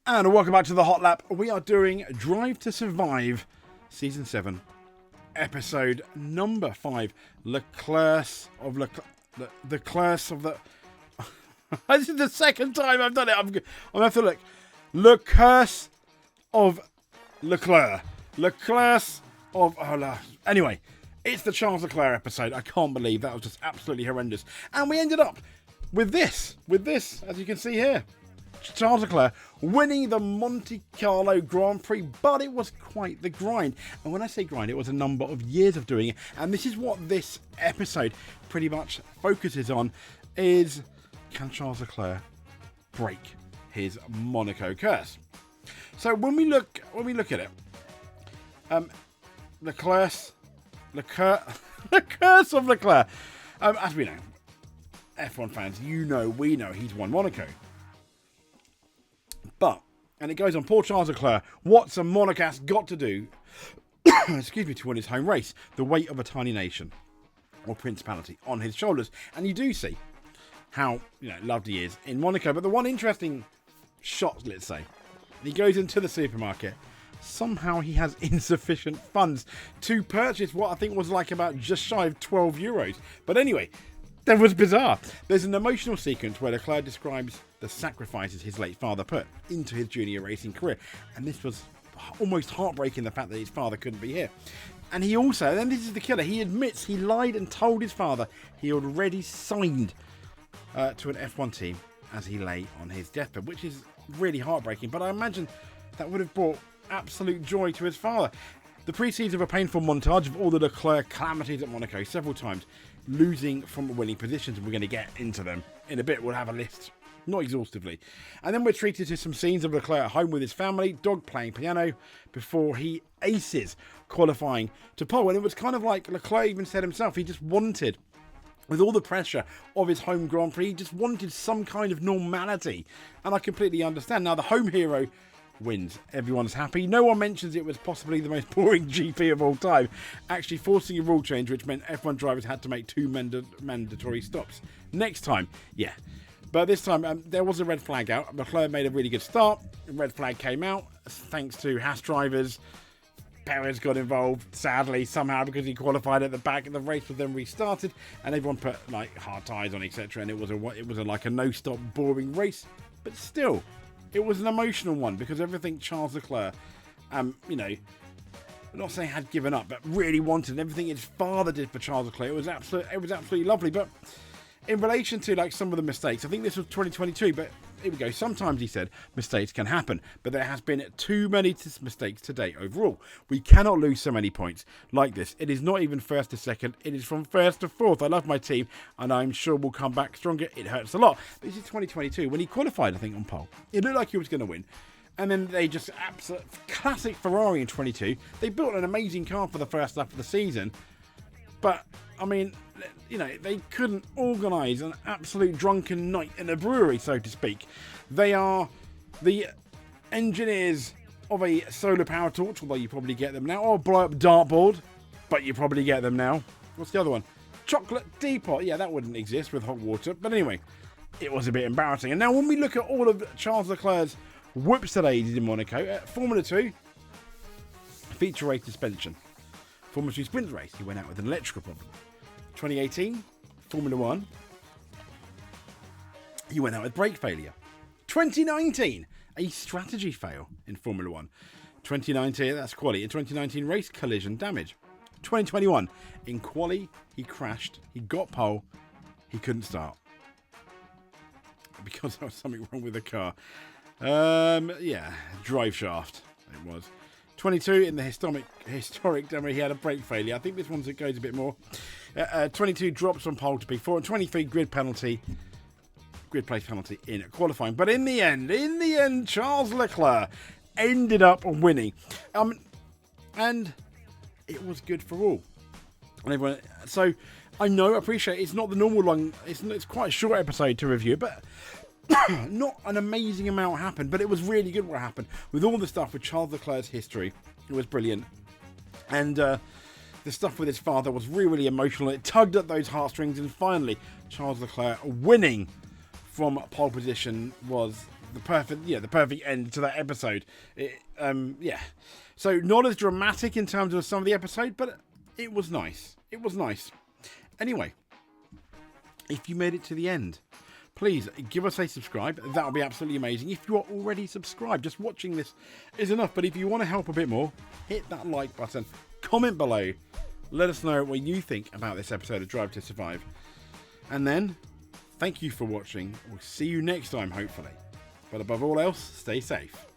And welcome back to the Hot Lap. We are doing Drive to Survive Season 7, Episode number 5. Leclerc of the Curse of the... This is the second time I've done it. I'm going to have to look. Le Curse of Leclerc. Le Curse of... Anyway, it's the Charles Leclerc episode. I can't believe that was just absolutely horrendous. And we ended up with this, as you can see here. Charles Leclerc winning the Monte Carlo Grand Prix, but it was quite the grind. And when I say grind, it was a number of years of doing it. And this is what this episode pretty much focuses on, is can Charles Leclerc break his Monaco curse? So when we look at it, the curse of Leclerc, as we know, F1 fans, we know he's won Monaco. But, and it goes on, poor Charles Leclerc, what's a Monegasque got to do, excuse me, to win his home race? The weight of a tiny nation, or principality, on his shoulders. And you do see how, loved he is in Monaco. But the one interesting shot, let's say, he goes into the supermarket. Somehow he has insufficient funds to purchase what I think was like about just shy of 12 euros. But anyway, that was bizarre. There's an emotional sequence where Leclerc describes the sacrifices his late father put into his junior racing career. And this was almost heartbreaking, the fact that his father couldn't be here. And he also, and this is the killer, he admits he lied and told his father he already signed to an F1 team as he lay on his deathbed, which is really heartbreaking. But I imagine that would have brought absolute joy to his father. The pre-season of a painful montage of all the Leclerc calamities at Monaco, several times losing from winning positions, and we're going to get into them in a bit. We'll have a list, not exhaustively. And then we're treated to some scenes of Leclerc at home with his family, dog playing piano, before he aces qualifying to pole. And it was kind of like Leclerc even said himself, he just wanted, with all the pressure of his home Grand Prix, he just wanted some kind of normality. And I completely understand. Now, the home hero wins. Everyone's happy. No one mentions it was possibly the most boring GP of all time, actually forcing a rule change which meant F1 drivers had to make 2 mandatory stops. Next time, yeah. But this time, there was a red flag out. Leclerc made a really good start. The red flag came out thanks to Haas drivers. Perez got involved, sadly, somehow, because he qualified at the back. The race was then restarted, and everyone put hard tyres on, etc. And it was like a no-stop, boring race. But still, it was an emotional one because everything Charles Leclerc, I'm not saying had given up, but really wanted, and everything his father did for Charles Leclerc, it was absolutely lovely. But in relation to some of the mistakes, I think this was 2022, but here we go. Sometimes he said mistakes can happen, but there has been too many mistakes to date overall. We cannot lose so many points like this. It is not even first to second. It is from first to fourth. I love my team, and I'm sure we'll come back stronger. It hurts a lot. This is 2022. When he qualified, I think, on pole, it looked like he was going to win. And then they just classic Ferrari in 22. They built an amazing car for the first half of the season, but I mean, they couldn't organise an absolute drunken night in a brewery, so to speak. They are the engineers of a solar power torch, although you probably get them now, or blow up dartboard, but you probably get them now. What's the other one? Chocolate teapot. Yeah, that wouldn't exist with hot water. But anyway, it was a bit embarrassing. And now when we look at all of Charles Leclerc's whoops that he did in Monaco, Formula 2, feature race suspension. Formula 2 sprint race, he went out with an electrical problem. 2018, Formula 1, he went out with brake failure. 2019, a strategy fail in Formula 1. 2019, that's quali. In 2019, race collision damage. 2021, in quali, he crashed, he got pole, he couldn't start. Because there was something wrong with the car. Drive shaft, it was. 22 in the historic demo, he had a brake failure. I think this one goes a bit more. 22 drops from pole to P4, and 23 grid place penalty in qualifying. But in the end, Charles Leclerc ended up winning, and it was good for all. And everyone. So I appreciate it's not the normal long. It's quite a short episode to review, but. Not an amazing amount happened, but it was really good what happened. With all the stuff with Charles Leclerc's history, it was brilliant. And the stuff with his father was really, really emotional. It tugged at those heartstrings, and finally, Charles Leclerc winning from pole position was the perfect end to that episode. Yeah. So not as dramatic in terms of some of the episode, but it was nice. It was nice. Anyway, if you made it to the end, please give us a subscribe. That would be absolutely amazing. If you are already subscribed, just watching this is enough. But if you want to help a bit more, hit that like button. Comment below. Let us know what you think about this episode of Drive to Survive. And then, thank you for watching. We'll see you next time, hopefully. But above all else, stay safe.